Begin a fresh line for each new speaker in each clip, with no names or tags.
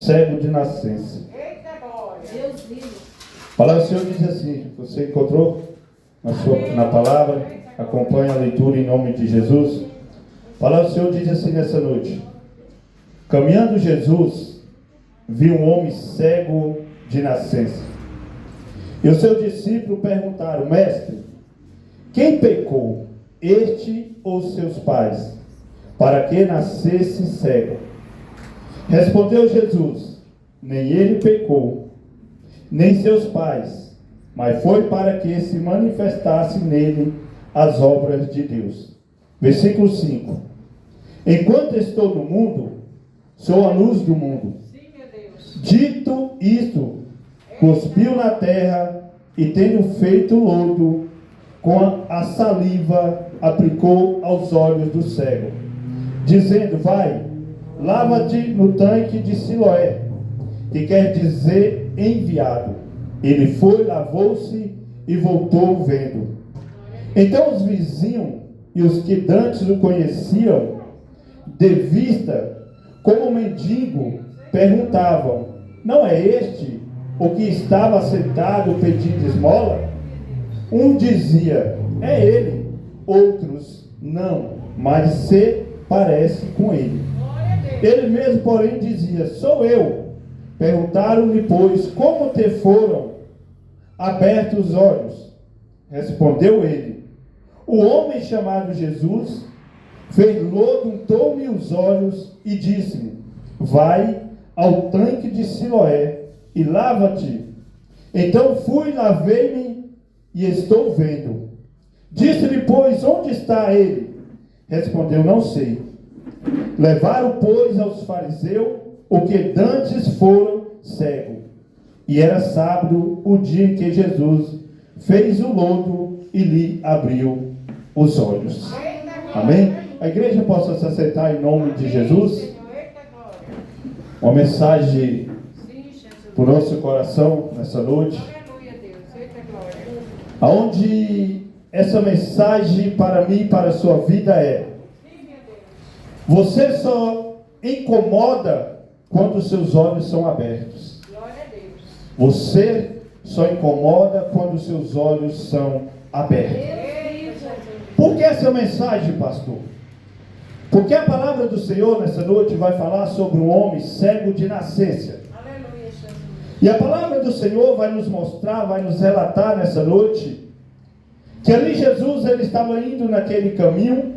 cego de nascença. A palavra do Senhor diz assim, você encontrou na palavra, acompanha a leitura em nome de Jesus. A palavra do Senhor diz assim nessa noite: caminhando Jesus, viu um homem cego de nascença. E os seus discípulos perguntaram: mestre, quem pecou, este ou seus pais, para que nascesse cego? Respondeu Jesus: nem ele pecou, nem seus pais, mas foi para que se manifestasse nele as obras de Deus. Versículo 5: enquanto estou no mundo, sou a luz do mundo.
Sim, meu Deus.
Dito isto, cuspiu na terra e, tendo feito lodo com a saliva, aplicou aos olhos do cego, dizendo: vai, lava-te no tanque de Siloé, que quer dizer enviado. Ele foi, lavou-se e voltou vendo. Então os vizinhos e os que dantes o conheciam de vista como mendigo perguntavam: não é este o que estava sentado pedindo esmola? Um dizia: é ele. Outros: não, mas se parece com ele. Ele mesmo, porém, dizia: sou eu. Perguntaram-lhe, pois, como te foram abertos os olhos? Respondeu ele: o homem chamado Jesus fez lodo, untou-me os olhos e disse-me: vai ao tanque de Siloé e lava-te. Então fui, lavei-me e estou vendo. Disse-lhe, pois, onde está ele? Respondeu: não sei. Levaram, pois, aos fariseus o que dantes foram cego. E era sábado o dia em que Jesus fez o lodo e lhe abriu os olhos. Amém? A igreja possa se assentar em nome de Jesus. Uma mensagem para o nosso coração nessa noite, aonde essa mensagem para mim e para a sua vida é: você só incomoda quando os seus olhos são abertos. Você só incomoda quando os seus olhos são abertos. Por que essa mensagem, pastor? Porque a palavra do Senhor nessa noite vai falar sobre um homem cego de nascença. E a palavra do Senhor vai nos mostrar, vai nos relatar nessa noite, que ali Jesus, ele estava indo naquele caminho,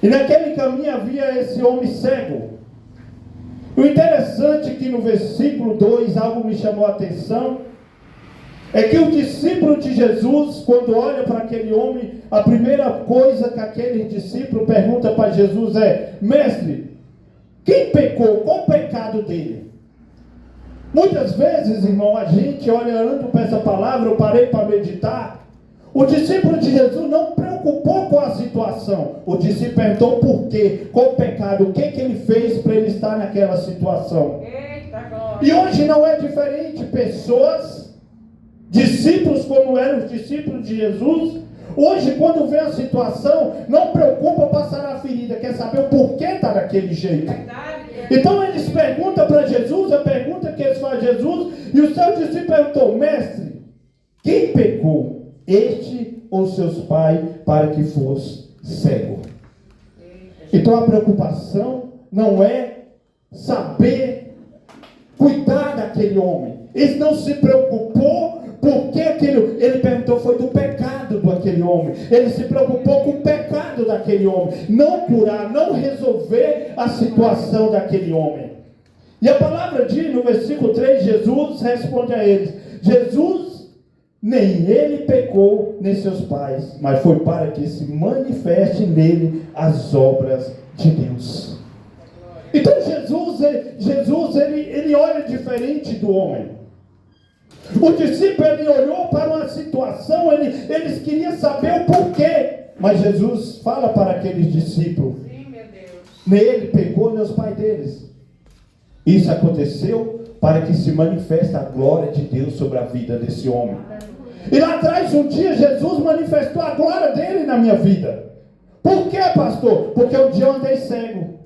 e naquele caminho havia esse homem cego. O interessante é que no versículo 2, algo me chamou a atenção, é que o discípulo de Jesus, quando olha para aquele homem, a primeira coisa que aquele discípulo pergunta para Jesus é: mestre, quem pecou? Qual o pecado dele? Muitas vezes, irmão, a gente olhando para essa palavra, eu parei para meditar. O discípulo de Jesus não preocupou com a situação. O discípulo perguntou por quê, qual o pecado, o que ele fez para ele estar naquela situação. E hoje não é diferente. Pessoas, discípulos como eram os discípulos de Jesus, hoje quando vê a situação, não preocupa passar a ferida, quer saber o porquê está daquele jeito. Então eles perguntam para Jesus, a pergunta que eles fazem a Jesus, e o seu discípulo perguntou: mestre, quem pecou, este ou seus pais, para que fosse cego? Então a preocupação não é saber cuidar daquele homem. Ele não se preocupou porque ele perguntou foi do pecado daquele homem. Ele se preocupou com o pecado daquele homem, não curar, não resolver a situação daquele homem. E a palavra diz no versículo 3, Jesus responde a eles: Jesus, nem ele pecou, nem seus pais, mas foi para que se manifeste nele as obras de Deus. Então Jesus ele olha diferente do homem. O discípulo, ele olhou para uma situação, eles queriam saber o porquê, mas Jesus fala para aqueles discípulos: sim, meu Deus, nem ele pecou, nem os pais deles. Isso aconteceu para que se manifeste a glória de Deus sobre a vida desse homem. E lá atrás, um dia, Jesus manifestou a glória dele na minha vida. Por quê, pastor? Porque um dia eu andei cego.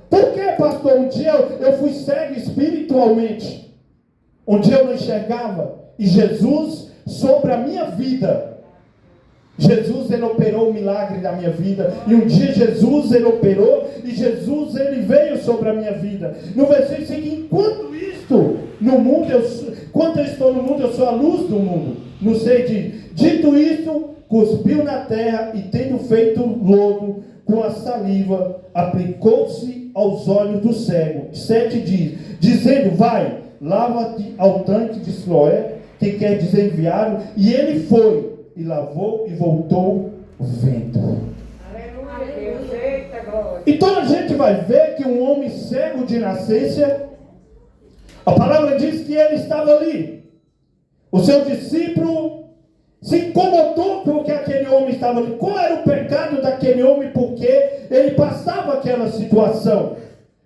Por que, pastor? Um dia eu fui cego espiritualmente. Um dia eu não enxergava. E Jesus, sobre a minha vida, Jesus, ele operou o milagre da minha vida. E um dia Jesus, ele operou. E Jesus, ele veio sobre a minha vida. No versículo seguinte, enquanto isto, no mundo, quando eu estou no mundo, eu sou a luz do mundo. Não sei, dito isto, cuspiu na terra e tendo feito lodo com a saliva, aplicou-se aos olhos do cego. 7 diz, dizendo, vai, lava-te ao tanque de Siloé, que quer dizer enviado. E ele foi, e lavou e voltou vendo.
Aleluia, Deus, eita glória.
Então a gente vai ver que um homem cego de nascença, a palavra diz que ele estava ali. O seu discípulo se incomodou porque aquele homem estava ali. Qual era o pecado daquele homem? Porque ele passava aquela situação.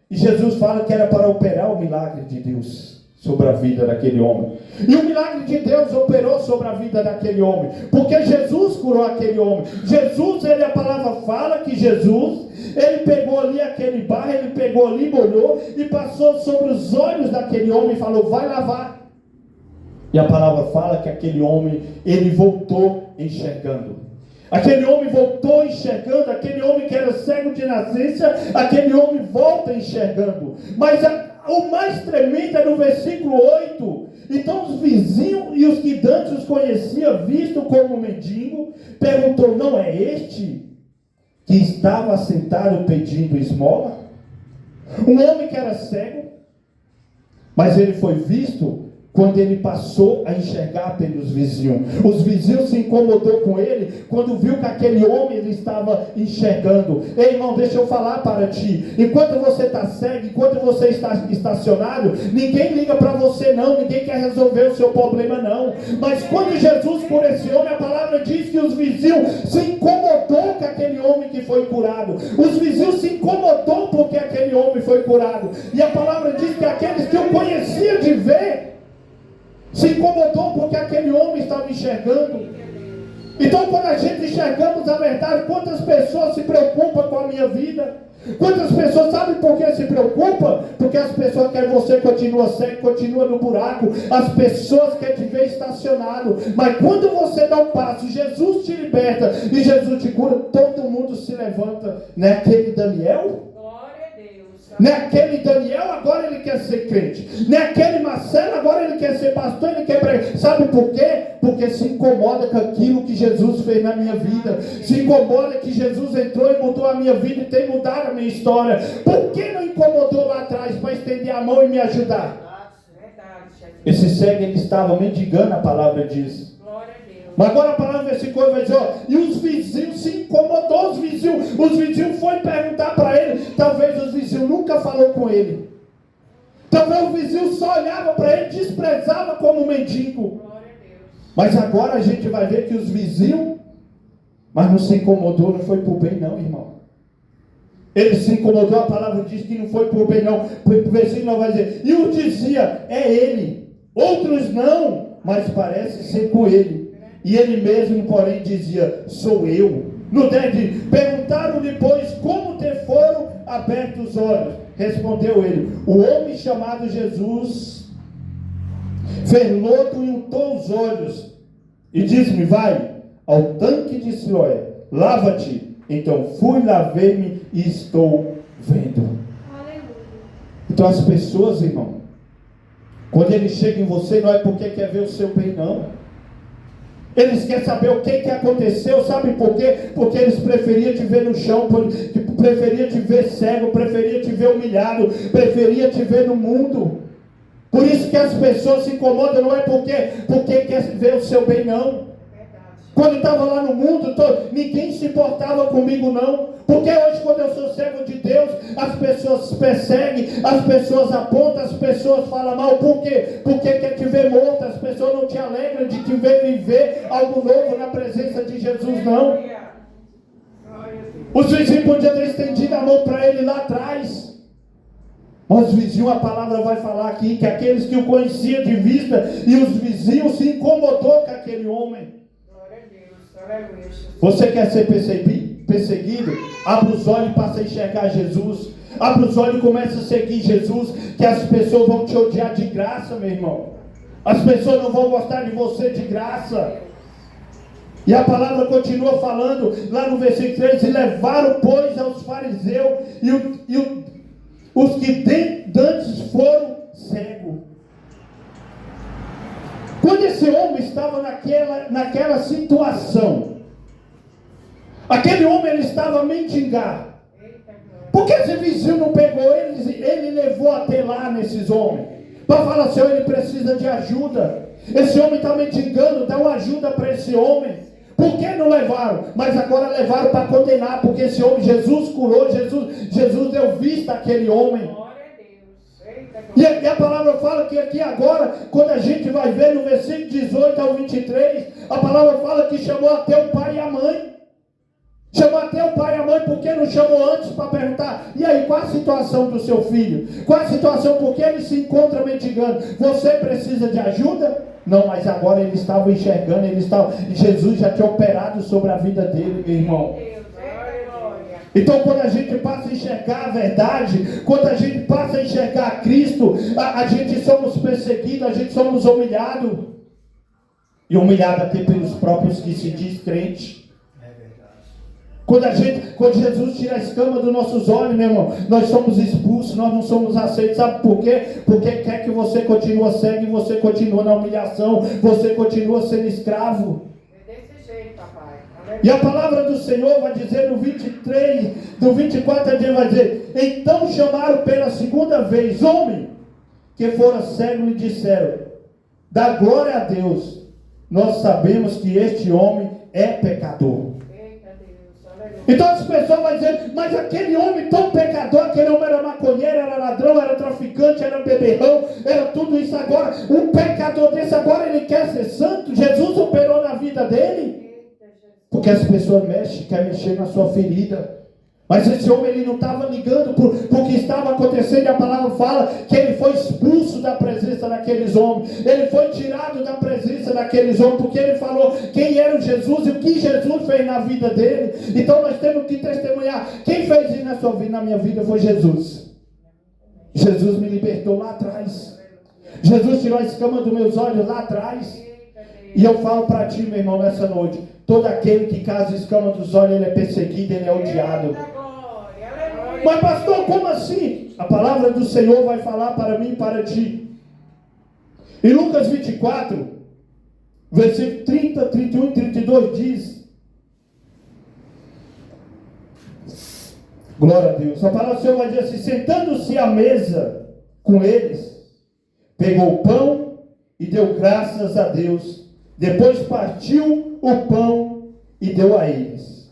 E Jesus fala que era para operar o milagre de Deus sobre a vida daquele homem. E o milagre de Deus operou sobre a vida daquele homem. Porque Jesus curou aquele homem. Jesus, a palavra fala que Jesus, ele pegou ali aquele barro, ele pegou ali, molhou e passou sobre os olhos daquele homem e falou, vai lavar. E a palavra fala que aquele homem, ele voltou enxergando. Aquele homem voltou enxergando, aquele homem que era cego de nascença, aquele homem volta enxergando. Mas o mais tremendo é no versículo 8. Então os vizinhos e os que dantes os conheciam, visto como mendigo, perguntou, não é este que estava sentado pedindo esmola? Um homem que era cego, mas ele foi visto quando ele passou a enxergar pelos vizinhos. Os vizinhos se incomodou com ele quando viu que aquele homem ele estava enxergando. Ei, irmão, deixa eu falar para ti. Enquanto você está cego, enquanto você está estacionado, ninguém liga para você não, ninguém quer resolver o seu problema não. Mas quando Jesus cura esse homem, a palavra diz que os vizinhos se incomodou com aquele homem que foi curado. Os vizinhos se incomodou porque aquele homem foi curado. E a palavra diz que aqueles que o conheciam de ver, se incomodou porque aquele homem estava enxergando. Então quando a gente enxergamos a verdade, quantas pessoas se preocupam com a minha vida? Quantas pessoas sabem por que se preocupam? Porque as pessoas querem você continua cego, continua no buraco. As pessoas querem te ver estacionado. Mas quando você dá um passo, Jesus te liberta e Jesus te cura, todo mundo se levanta. Não é aquele Daniel? Não é aquele Daniel, agora ele quer ser crente. Não é aquele Marcelo, agora ele quer ser pastor, ele quer pregar. Sabe por quê? Porque se incomoda com aquilo que Jesus fez na minha vida. Se incomoda que Jesus entrou e mudou a minha vida e tem mudado a minha história. Por que não incomodou lá atrás para estender a mão e me ajudar? Esse cego, ele estava mendigando, a palavra diz. Mas agora a palavra versículo vai dizer, ó, e os vizinhos se incomodou, os vizinhos foram perguntar para ele, talvez os vizinhos nunca falou com ele, talvez o vizinho só olhava para ele, desprezava como mendigo, mas agora a gente vai ver que os vizinhos, mas não se incomodou, não foi por bem não, irmão. Ele se incomodou, a palavra diz que não foi por bem não, o versículo não vai dizer, e um dizia, é ele, outros não, mas parece ser com ele. E ele mesmo, porém, dizia, sou eu. No 10, perguntaram-lhe, pois, como te foram abertos os olhos? Respondeu ele, o homem chamado Jesus fez lodo e untou os olhos. E disse-me, vai ao tanque de Siloé, lava-te. Então fui, lavei-me e estou vendo. Então as pessoas, irmão, quando ele chega em você, não é porque quer ver o seu bem, não. Eles querem saber o que aconteceu, sabe por quê? Porque eles preferiam te ver no chão, preferiam te ver cego, preferiam te ver humilhado, preferiam te ver no mundo. Por isso que as pessoas se incomodam, não é porque quer ver o seu bem, não. Quando eu estava lá no mundo, ninguém se importava comigo não. Porque hoje, quando eu sou servo de Deus, as pessoas perseguem, as pessoas apontam, as pessoas falam mal. Por quê? Porque quer te ver morto, as pessoas não te alegram de te ver viver algo novo na presença de Jesus, não. Os vizinhos podiam ter estendido a mão para ele lá atrás. Mas os vizinhos, a palavra vai falar aqui, que aqueles que o conheciam de vista, e os vizinhos se incomodou com aquele homem. Você quer ser perseguido? Abre os olhos e passa a enxergar Jesus. Abre os olhos e começa a seguir Jesus, que as pessoas vão te odiar de graça, meu irmão. As pessoas não vão gostar de você de graça. E a palavra continua falando lá no versículo 3: e levaram, pois, aos fariseus os que dantes foram cegos. Quando esse homem estava naquela situação, aquele homem ele estava a mendigar. Por que esse vizinho não pegou ele levou até lá nesses homens? Para falar, Senhor, ele precisa de ajuda. Esse homem está mendigando, dá uma ajuda para esse homem. Por que não levaram? Mas agora levaram para condenar, porque esse homem, Jesus curou, Jesus deu vista àquele homem. E a palavra fala que aqui agora, quando a gente vai ver no versículo 18 ao 23, a palavra fala que chamou até o pai e a mãe. Chamou até o pai e a mãe, por que não chamou antes para perguntar? E aí, qual a situação do seu filho? Qual a situação? Por que ele se encontra mendigando? Você precisa de ajuda? Não, mas agora ele estava enxergando, Jesus já tinha operado sobre a vida dele, meu irmão. Então, quando a gente passa a enxergar a verdade, quando a gente passa a enxergar Cristo, a gente somos perseguidos, a gente somos humilhados. E humilhados até pelos próprios que se diz crente. Quando Jesus tira a escama dos nossos olhos, meu irmão, nós somos expulsos, nós não somos aceitos. Sabe por quê? Porque quer que você continue cego e você continua na humilhação, você continua sendo escravo.
É desse jeito, papai.
E a palavra do Senhor vai dizer no 23, do 24 a diante, vai dizer: então chamaram pela segunda vez homem que fora cego e lhe disseram: dá glória a Deus, nós sabemos que este homem é pecador. Então as pessoas vão dizer: mas aquele homem tão pecador, aquele homem era maconheiro, era ladrão, era traficante, era beberrão, era tudo isso agora. Um pecador desse agora ele quer ser santo? Jesus operou na vida dele? Porque as pessoas querem mexer na sua ferida. Mas esse homem ele não estava ligando por que estava acontecendo. E a palavra fala que ele foi expulso da presença daqueles homens. Ele foi tirado da presença daqueles homens, porque ele falou quem era o Jesus e o que Jesus fez na vida dele. Então nós temos que testemunhar. Quem fez isso na sua vida, na minha vida, foi Jesus. Jesus me libertou lá atrás. Jesus tirou a escama dos meus olhos lá atrás. E eu falo para ti, meu irmão, nessa noite: todo aquele que casa a escama dos olhos, ele é perseguido, ele é odiado. Mas pastor, como assim? A palavra do Senhor vai falar para mim e para ti. Em Lucas 24, versículo 30, 31 e 32 diz: glória a Deus. A palavra do Senhor vai dizer assim: sentando-se à mesa com eles, pegou o pão e deu graças a Deus. Depois partiu o pão e deu a eles.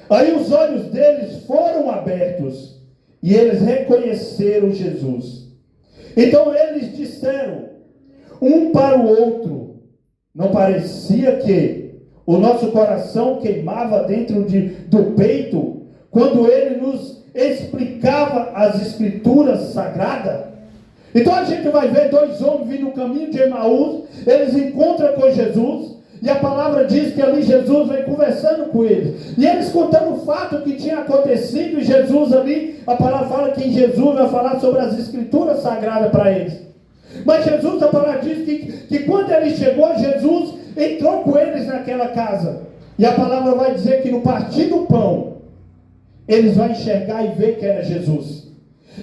Aí os olhos deles foram abertos e eles reconheceram Jesus. Então eles disseram um para o outro: não parecia que o nosso coração queimava dentro do peito quando ele nos explicava as escrituras sagradas? Então a gente vai ver dois homens vindo no caminho de Emaús. Eles encontram com Jesus. E a palavra diz que ali Jesus vem conversando com eles. E eles contando o fato que tinha acontecido. E Jesus ali, a palavra fala que Jesus vai falar sobre as escrituras sagradas para eles. Mas Jesus, a palavra diz que quando ele chegou, Jesus entrou com eles naquela casa. E a palavra vai dizer que no partir do pão, eles vão enxergar e ver que era Jesus.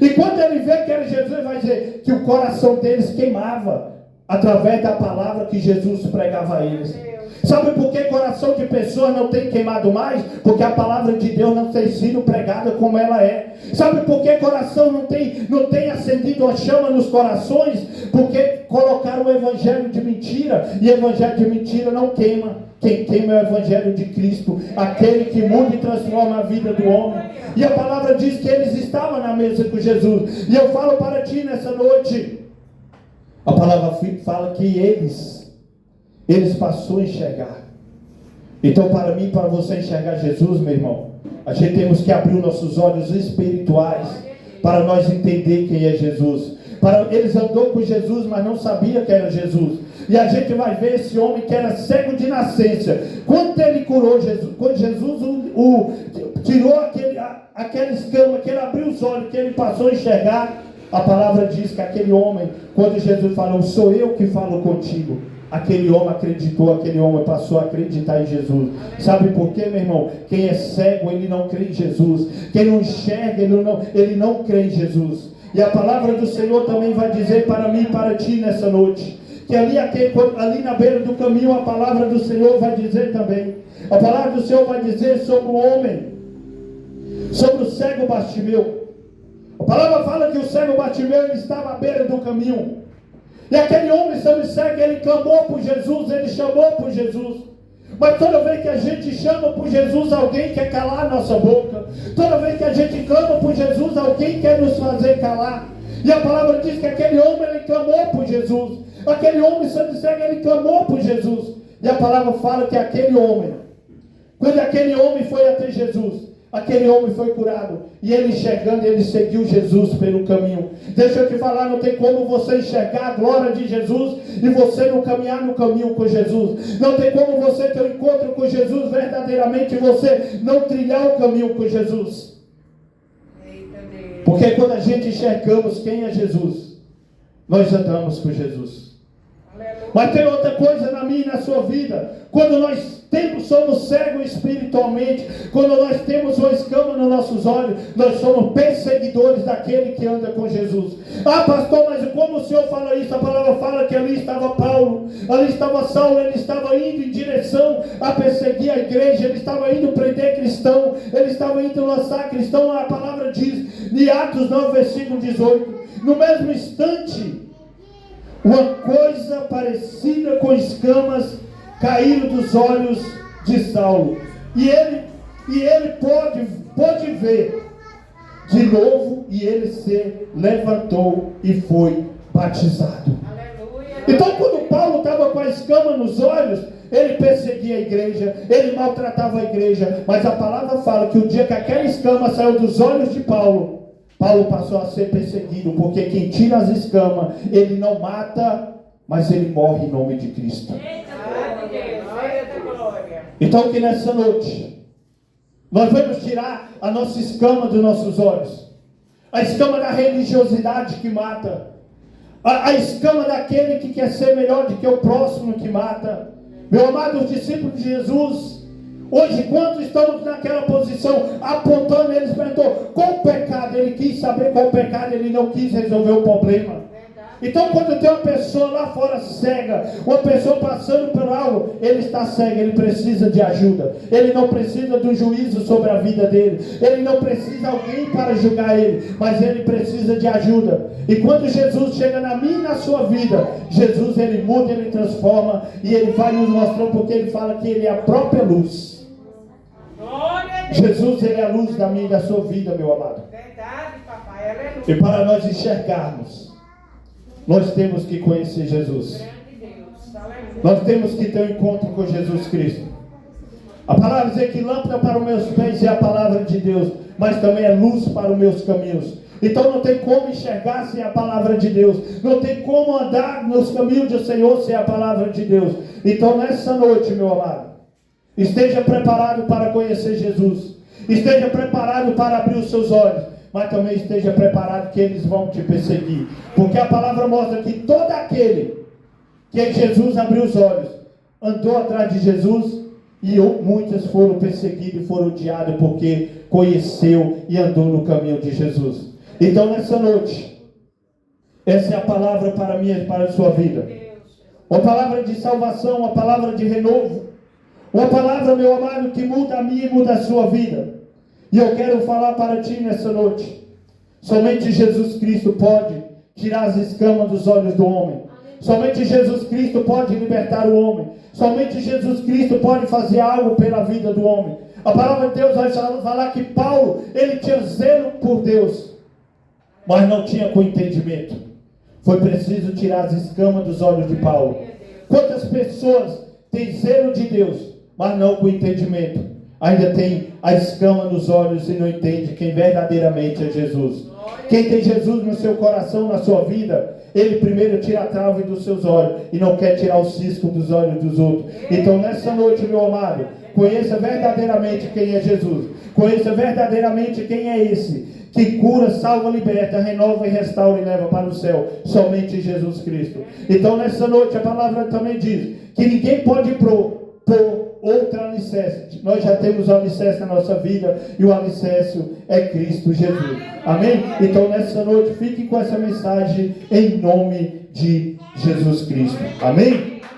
E quando ele vê que era Jesus, ele vai dizer que o coração deles queimava através da palavra que Jesus pregava a eles. Sabe por que coração de pessoas não tem queimado mais? Porque a palavra de Deus não tem sido pregada como ela é. Sabe por que coração não tem acendido a chama nos corações? Porque colocaram o evangelho de mentira. E o evangelho de mentira não queima. Quem queima é o evangelho de Cristo, aquele que muda e transforma a vida do homem. E a palavra diz que eles estavam na mesa com Jesus. E eu falo para ti nessa noite, a palavra fala que eles passou a enxergar. Então, para mim, para você enxergar Jesus, meu irmão, a gente temos que abrir os nossos olhos espirituais para nós entender quem é Jesus, Eles andou com Jesus, mas não sabia que era Jesus. E a gente vai ver esse homem que era cego de nascença. Quando ele curou Jesus, quando Jesus tirou aquela escama, que ele abriu os olhos, que ele passou a enxergar, a palavra diz que aquele homem, quando Jesus falou, sou eu que falo contigo, aquele homem acreditou, aquele homem passou a acreditar em Jesus. Sabe por quê, meu irmão? Quem é cego, ele não crê em Jesus. Quem não enxerga, ele não crê em Jesus. E a palavra do Senhor também vai dizer para mim e para ti nessa noite, que ali na beira do caminho, a palavra do Senhor vai dizer também, a palavra do Senhor vai dizer sobre o homem, sobre o cego Bartimeu. A palavra fala que o cego Bartimeu estava à beira do caminho, e aquele homem sendo cego, ele clamou por Jesus, ele chamou por Jesus. Mas toda vez que a gente chama por Jesus, alguém quer calar a nossa boca. Toda vez que a gente clama por Jesus, alguém quer nos fazer calar. E a palavra diz que aquele homem, ele clamou por Jesus. Aquele homem sendo cego, ele clamou por Jesus. E a palavra fala que aquele homem, quando aquele homem foi até Jesus, aquele homem foi curado. E ele enxergando, ele seguiu Jesus pelo caminho. Deixa eu te falar, não tem como você enxergar a glória de Jesus e você não caminhar no caminho com Jesus. Não tem como você ter um encontro com Jesus verdadeiramente e você não trilhar o caminho com Jesus. Porque quando a gente enxergamos quem é Jesus, nós andamos com Jesus. Mas tem outra coisa na minha e na sua vida. Quando nós somos cegos espiritualmente, quando nós temos uma escama nos nossos olhos, nós somos perseguidores daquele que anda com Jesus. Ah, pastor, mas como o senhor fala isso? A palavra fala que ali estava Paulo, ali estava Saulo, ele estava indo em direção a perseguir a igreja, ele estava indo prender cristão, ele estava indo lançar cristão. A palavra diz, em Atos 9, versículo 18, no mesmo instante, uma coisa parecida com escamas caíram dos olhos de Saulo. E ele pôde ver de novo, e ele se levantou e foi batizado. Aleluia. Então, quando Paulo estava com a escama nos olhos, ele perseguia a igreja, ele maltratava a igreja. Mas a palavra fala que o dia que aquela escama saiu dos olhos de Paulo, Paulo passou a ser perseguido, porque quem tira as escamas, ele não mata, mas ele morre em nome de Cristo. Então que nessa noite, nós vamos tirar a nossa escama dos nossos olhos. A escama da religiosidade que mata. A escama daquele que quer ser melhor do que o próximo que mata. Meu amado, os discípulos de Jesus, hoje, quando estamos naquela posição, apontando, eles perguntou qual o pecado, ele quis saber qual o pecado, ele não quis resolver o problema. Então, quando tem uma pessoa lá fora cega, uma pessoa passando por algo, ele está cego, ele precisa de ajuda. Ele não precisa do juízo sobre a vida dele. Ele não precisa de alguém para julgar ele, mas ele precisa de ajuda. E quando Jesus chega na minha e na sua vida, Jesus, ele muda, ele transforma, e ele vai nos mostrar, porque ele fala que ele é a própria luz. Jesus, ele é a luz da minha e da sua vida, meu amado.
Verdade, papai, aleluia.
E para nós enxergarmos, nós temos que conhecer Jesus. Nós temos que ter um encontro com Jesus Cristo. A palavra diz que lâmpada para os meus pés é a palavra de Deus, mas também é luz para os meus caminhos. Então não tem como enxergar sem a palavra de Deus. Não tem como andar nos caminhos do Senhor sem a palavra de Deus. Então nessa noite, meu amado, esteja preparado para conhecer Jesus. Esteja preparado para abrir os seus olhos. Mas também esteja preparado que eles vão te perseguir. Porque a palavra mostra que todo aquele que em Jesus abriu os olhos, andou atrás de Jesus, e muitos foram perseguidos e foram odiados porque conheceu e andou no caminho de Jesus. Então nessa noite, essa é a palavra para mim e para a sua vida. Uma palavra de salvação, uma palavra de renovo. Uma palavra, meu amado, que muda a minha e muda a sua vida. E eu quero falar para ti nessa noite. Somente Jesus Cristo pode tirar as escamas dos olhos do homem. Somente Jesus Cristo pode libertar o homem. Somente Jesus Cristo pode fazer algo pela vida do homem. A palavra de Deus vai falar que Paulo, ele tinha zelo por Deus, mas não tinha com entendimento. Foi preciso tirar as escamas dos olhos de Paulo. Quantas pessoas têm zelo de Deus, mas não com entendimento? Ainda tem a escama nos olhos e não entende quem verdadeiramente é Jesus. Quem tem Jesus no seu coração, na sua vida, ele primeiro tira a trave dos seus olhos e não quer tirar o cisco dos olhos dos outros. Então nessa noite, meu amado, conheça verdadeiramente quem é Jesus. Conheça verdadeiramente quem é esse que cura, salva, liberta, renova e restaura e leva para o céu. Somente Jesus Cristo. Então nessa noite a palavra também diz que ninguém pode pôr outra alicerce. Nós já temos o alicerce na nossa vida e o alicerce é Cristo Jesus. Amém? Então nessa noite fique com essa mensagem em nome de Jesus Cristo. Amém?